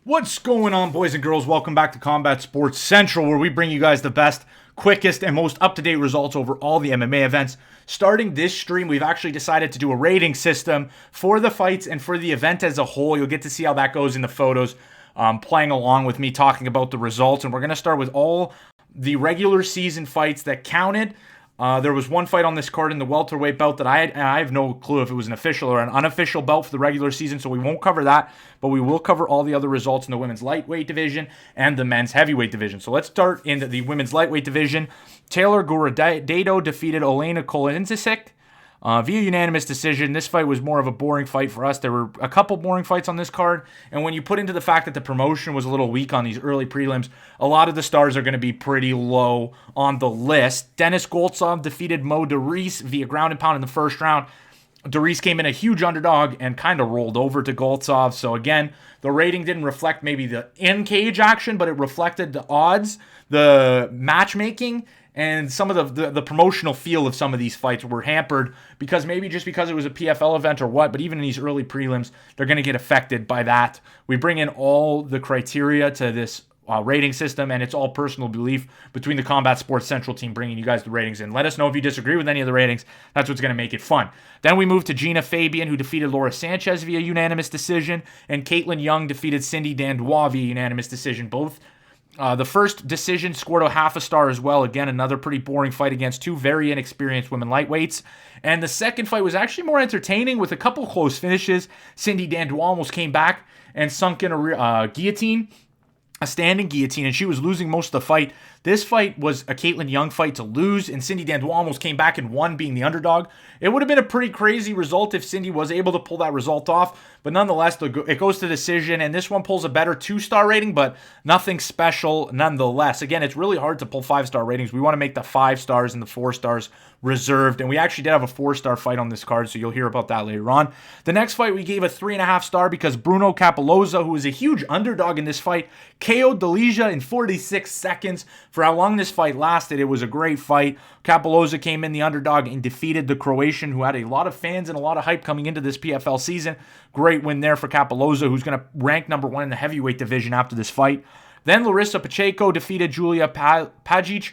What's going on, boys and girls? Welcome back to Combat Sports Central, where we bring you guys the best, quickest, and most up-to-date results over all the MMA events. Starting this stream, we've actually decided to do a rating system for the fights and for the event as a whole. You'll get to see how that goes in the photos, playing along with me talking about the results. And we're going to start with all the regular season fights that counted. There was one fight on this card in the welterweight belt that I have no clue if it was an official or an unofficial belt for the regular season, so we won't cover that, but we will cover all the other results in the women's lightweight division and the men's heavyweight division. So let's start in the women's lightweight division. Taylor Guerrero defeated Olena Kolinzisek via unanimous decision. This fight was more of a boring fight for us. There were a couple boring fights on this card, and when you put into the fact that the promotion was a little weak on these early prelims, a lot of the stars are going to be pretty low on the list. Denis Goltsov defeated Mo Doris via ground and pound in the first round. Doris came in a huge underdog and kind of rolled over to Goltsov. So again, the rating didn't reflect maybe the in-cage action, but it reflected the odds, the matchmaking, and some of the promotional feel of some of these fights were hampered because it was a PFL event or what, but even in these early prelims, they're going to get affected by that. We bring in all the criteria to this rating system, and it's all personal belief between the Combat Sports Central team bringing you guys the ratings in. Let us know if you disagree with any of the ratings. That's what's going to make it fun. Then we move to Gina Fabian, who defeated Laura Sanchez via unanimous decision, and Kaitlin Young defeated Cindy Dandois via unanimous decision. Both the first decision scored a half a star as well. Again, another pretty boring fight against two very inexperienced women lightweights. And the second fight was actually more entertaining with a couple close finishes. Cindy Dandois almost came back and sunk in a guillotine, a standing guillotine, and she was losing most of the fight. This fight was a Kaitlin Young fight to lose, and Cindy Dandois almost came back and won, being the underdog. It would have been a pretty crazy result if Cindy was able to pull that result off, but nonetheless, it goes to decision, and this one pulls a better 2-star rating, but nothing special nonetheless. Again, it's really hard to pull 5-star ratings. We want to make the 5 stars and the 4 stars reserved, and we actually did have a 4-star fight on this card, so you'll hear about that later on. The next fight we gave a 3.5 star because Bruno Cappelozza, who was a huge underdog in this fight, KO'd Delija in 46 seconds. For how long this fight lasted, it was a great fight. Cappelozza came in the underdog and defeated the Croatian, who had a lot of fans and a lot of hype coming into this PFL season. Great win there for Cappelozza, who's going to rank number 1 in the heavyweight division after this fight. Then Larissa Pacheco defeated Julija Pajic.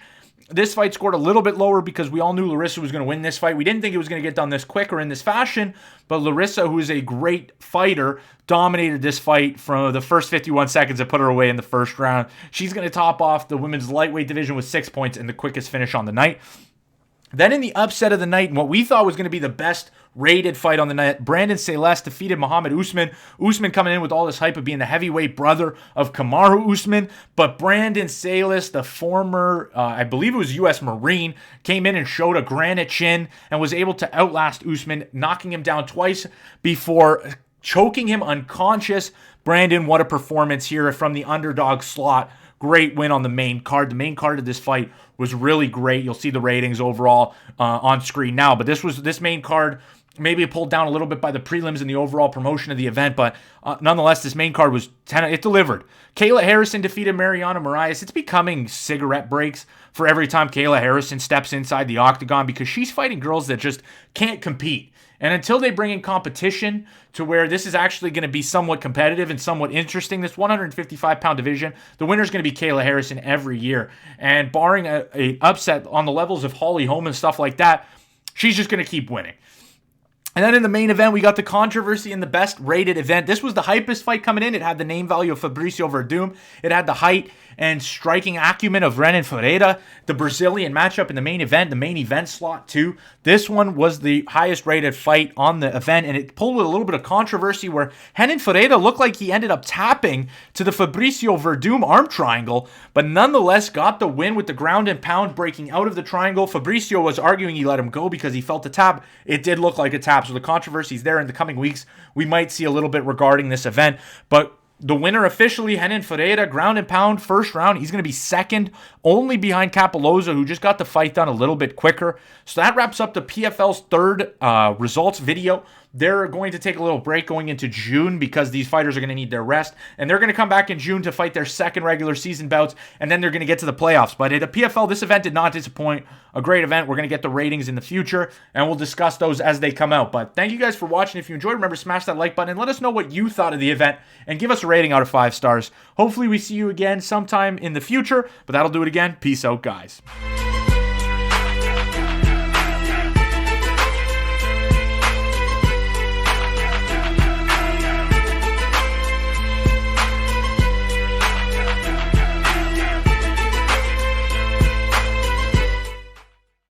This fight scored a little bit lower because we all knew Larissa was going to win this fight. We didn't think it was going to get done this quick or in this fashion, but Larissa, who is a great fighter, dominated this fight from the first 51 seconds and put her away in the first round. She's going to top off the women's lightweight division with 6 points and the quickest finish on the night. Then in the upset of the night, and what we thought was going to be the best rated fight on the night, Brandon Sayles defeated Mohammed Usman. Usman coming in with all this hype of being the heavyweight brother of Kamaru Usman, but Brandon Sayles, the former, I believe it was U.S. Marine, came in and showed a granite chin and was able to outlast Usman, knocking him down twice before choking him unconscious. Brandon, what a performance here from the underdog slot. Great win on the main card. The main card of this fight was really great. You'll see the ratings overall on screen now. But this main card, maybe it pulled down a little bit by the prelims and the overall promotion of the event. But nonetheless, this main card was 10. It delivered. Kayla Harrison defeated Mariana Morais. It's becoming cigarette breaks for every time Kayla Harrison steps inside the octagon because she's fighting girls that just can't compete. And until they bring in competition to where this is actually going to be somewhat competitive and somewhat interesting, this 155-pound division, the winner is going to be Kayla Harrison every year. And barring a upset on the levels of Holly Holm and stuff like that, she's just going to keep winning. And then in the main event, we got the controversy in the best rated event. This was the hypest fight coming in. It had the name value of Fabricio Werdum. It had the height and striking acumen of Renan Ferreira. The Brazilian matchup in the main event slot too. This one was the highest rated fight on the event, and it pulled with a little bit of controversy where Renan Ferreira looked like he ended up tapping to the Fabricio Werdum arm triangle, but nonetheless got the win with the ground and pound breaking out of the triangle. Fabricio was arguing he let him go because he felt the tap. It did look like a tap, so the controversy is there. In the coming weeks, we might see a little bit regarding this event, but the winner officially, Renan Ferreira, ground and pound, first round. He's going to be second, only behind Cappelozza, who just got the fight done a little bit quicker. So that wraps up the PFL's third results video. They're going to take a little break going into June because these fighters are going to need their rest. And they're going to come back in June to fight their second regular season bouts, and then they're going to get to the playoffs. But at a PFL, this event did not disappoint. a great event. We're going to get the ratings in the future, and we'll discuss those as they come out. But thank you guys for watching. If you enjoyed, remember, smash that like button and let us know what you thought of the event and give us a rating out of 5 stars. Hopefully we see you again sometime in the future, but that'll do it again. Peace out, guys.